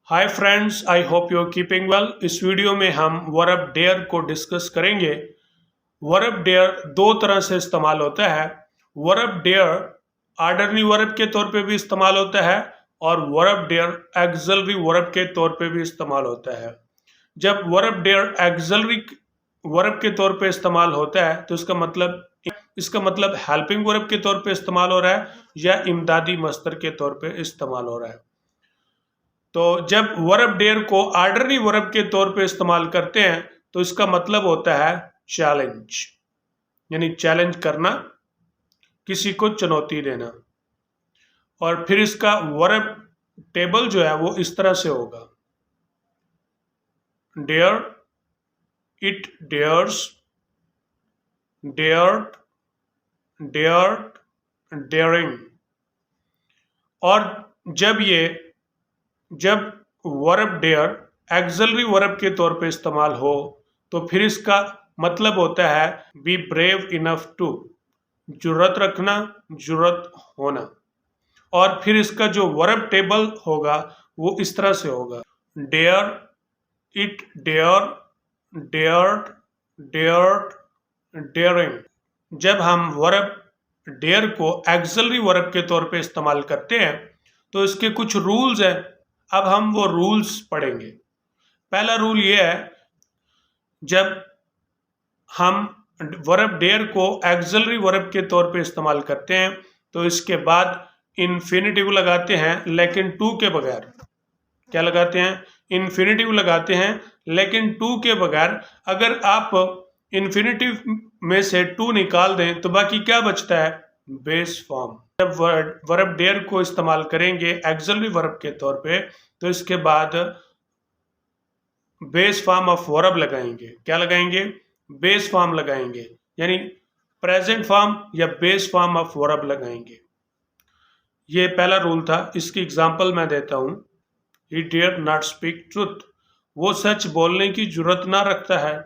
Hi friends, I hope you are keeping well. इस video में हम वर्ब डेयर को डिस्कस करेंगे। वर्ब डेयर दो तरह से इस्तेमाल होता है। वर्ब डेयर ऑर्डरली वर्ब के तौर पे भी इस्तेमाल होता है और वर्ब डेयर एक्सलरी वर्ब के तौर पे भी इस्तेमाल होता है। जब वर्ब डेयर एक्सलरी वर्ब के तौर पे इस्तेमाल होता है तो इसका मतलब हेल्पिंग वर्ब के तौर पे इस्तेमाल हो रहा है या इमदादी मस्तर के तौर पे इस्तेमाल हो रहा है। तो जब वर्ब डेयर को ऑर्डरली वर्ब के तौर पे इस्तेमाल करते हैं तो इसका मतलब होता है चैलेंज, यानी चैलेंज करना, किसी को चुनौती देना। और फिर इसका वर्ब टेबल जो है वो इस तरह से होगा: dare, it dares, dared, dared, daring. और जब वर्ब डेयर एक्सलरी वर्ब के तौर पे इस्तेमाल हो तो फिर इसका मतलब होता है बी ब्रेव इनफ टू, जुर्रत रखना, जुर्रत होना। और फिर इसका जो वर्ब टेबल होगा वो इस तरह से होगा: dare, it dare, dared, dared, daring. जब हम वर्ब डेयर को एक्सलरी वर्ब के तौर पे इस्तेमाल करते हैं तो इसके कुछ रूल्स हैं। अब हम वो रूल्स पढ़ेंगे। पहला रूल ये है, जब हम वर्ब डेयर को एक्सलरी वर्ब के तौर पे इस्तेमाल करते हैं तो इसके बाद इन्फिनिटिव लगाते हैं लेकिन टू के बगैर। क्या लगाते हैं? इन्फिनिटिव लगाते हैं लेकिन टू के बगैर। अगर आप इन्फिनिटिव में से टू निकाल दें तो बाकी क्या बचता है? Base form. जब वर्ब डेयर को इस्तेमाल करेंगे एक्सलरी वर्ब के तौर पे तो इसके बाद बेस फॉर्म ऑफ वर्ब लगाएंगे। क्या लगाएंगे? बेस फॉर्म लगाएंगे, यानी प्रेजेंट फॉर्म या बेस फॉर्म ऑफ वर्ब लगाएंगे। ये पहला रूल था। इसकी एग्जांपल मैं देता हूं। He dare not speak truth, वो सच बोलने की जुर्रत ना रखता है।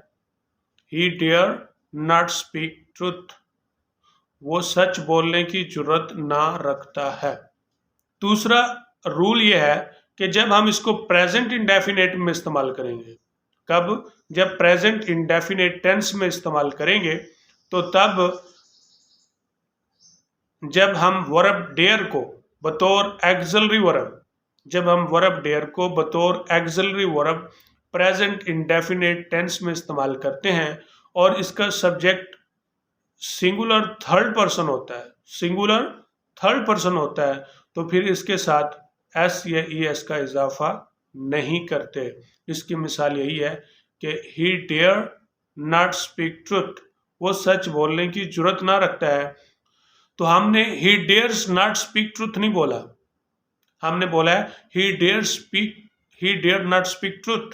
He dare not speak truth, वो सच बोलने की जुर्रत ना रखता है। दूसरा रूल ये है कि जब हम इसको प्रेजेंट इंडेफिनेट में इस्तेमाल करेंगे, कब? जब प्रेजेंट इंडेफिनेट टेंस में इस्तेमाल करेंगे तो तब जब हम वर्ब डेयर को बतौर एक्सलरी वर्ब जब हम वर्ब डेयर को बतौर auxiliary verb present indefinite tense में इस्तेमाल करते हैं और इसका सब्जेक्ट सिंगुलर थर्ड पर्सन होता है तो फिर इसके साथ एस या ई एस का इजाफा नहीं करते। इसकी मिसाल यही है कि he dare not speak truth, वो सच बोलने की जुर्रत ना रखता है। तो हमने he dares not speak truth नहीं बोला, हमने बोला है he dare not speak truth.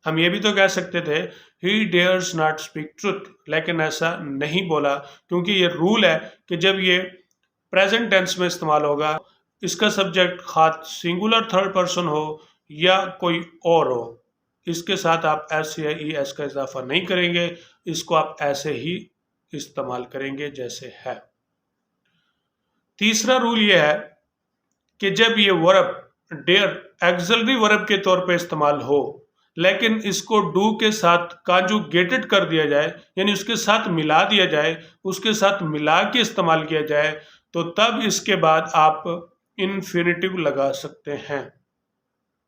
हम ये भी तो कह सकते थे he dares not speak truth, लेकिन ऐसा नहीं बोला क्योंकि ये रूल है कि जब ये प्रेजेंट टेंस में इस्तेमाल होगा, इसका सब्जेक्ट खास सिंगुलर थर्ड पर्सन हो या कोई और हो, इसके साथ आप एस या ई एस का इजाफा नहीं करेंगे, इसको आप ऐसे ही इस्तेमाल करेंगे जैसे है। तीसरा रूल ये है कि जब ये वर्ब डेयर एक्सलरी वर्ब के तौर पे इस्तेमाल हो लेकिन इसको डू के साथ कॉन्जुगेटेड कर दिया जाए, यानी उसके साथ मिला दिया जाए, उसके साथ मिला के इस्तेमाल किया जाए, तो तब इसके बाद आप इन्फिनिटिव लगा सकते हैं।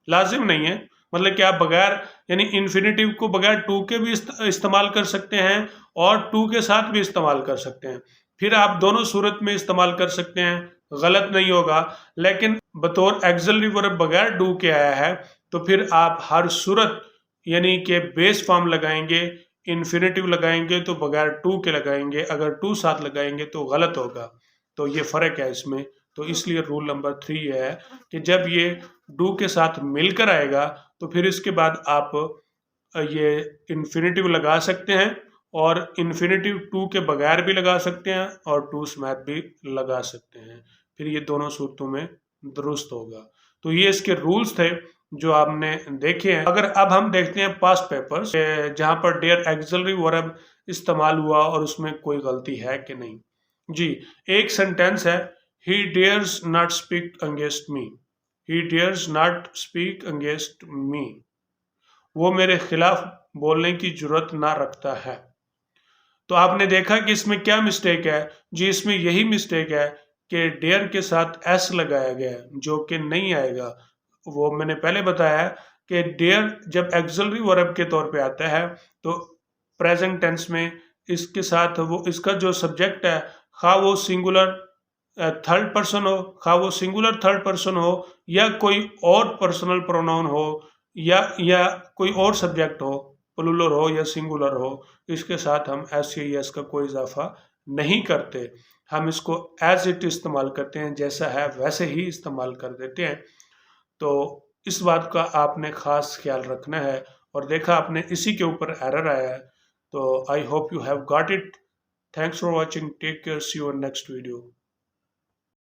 लाजिम नहीं है, मतलब कि आप बगैर, यानी इन्फिनिटिव को बगैर टू के भी इस्तेमाल कर सकते हैं और टू के साथ भी इस्तेमाल कर सकते हैं। फिर आप दोनों सूरत में इस्तेमाल कर सकते हैं, गलत नहीं होगा। लेकिन बतौर एक्सलरी वर्ब बगैर डू के आया है तो फिर आप हर सूरत यानी कि बेस फॉर्म लगाएंगे, इन्फिनिटिव लगाएंगे तो बगैर टू के लगाएंगे, अगर टू साथ लगाएंगे तो गलत होगा। तो ये फ़र्क है इसमें। तो इसलिए रूल नंबर 3 ये है कि जब ये डू के साथ मिलकर आएगा तो फिर इसके बाद आप ये इन्फिनिटिव लगा सकते हैं और इन्फिनिटिव टू के बगैर भी लगा सकते हैं और टू समेत भी लगा सकते हैं। फिर ये दोनों सूरतों में दुरुस्त होगा। तो ये इसके रूल्स थे जो आपने देखे हैं। अगर अब हम देखते हैं पास्ट पेपर्स जहां पर डेयर एक्सलरी वर्ब इस्तेमाल हुआ और उसमें कोई गलती है कि नहीं। जी, एक सेंटेंस है, he dares not speak against me. He dares not speak against me, वो मेरे खिलाफ बोलने की जरूरत ना रखता है। तो आपने देखा कि इसमें क्या मिस्टेक है जी, इसमें यही मिस्टेक है कि डेयर के साथ एस लगाया गया है, जो कि नहीं आएगा। वो मैंने पहले बताया कि डेयर जब एक्सिलरी वर्ब के तौर पे आता है तो प्रेजेंट टेंस में इसके साथ वो इसका जो सब्जेक्ट है, खा वो सिंगुलर थर्ड पर्सन हो, खा वो सिंगुलर थर्ड पर्सन हो या कोई और पर्सनल प्रोनाउन हो या कोई और सब्जेक्ट हो, प्लूरल हो या सिंगुलर हो, इसके साथ हम एस या एस का कोई इजाफा नहीं करते। हम इसको एज इट इस्तेमाल करते हैं, जैसा है वैसे ही इस्तेमाल कर देते हैं। तो इस बात का आपने ख़ास ख्याल रखना है। और देखा आपने इसी के ऊपर एरर आया है। तो I hope you have got it. Thanks for watching, take care, see you in next video.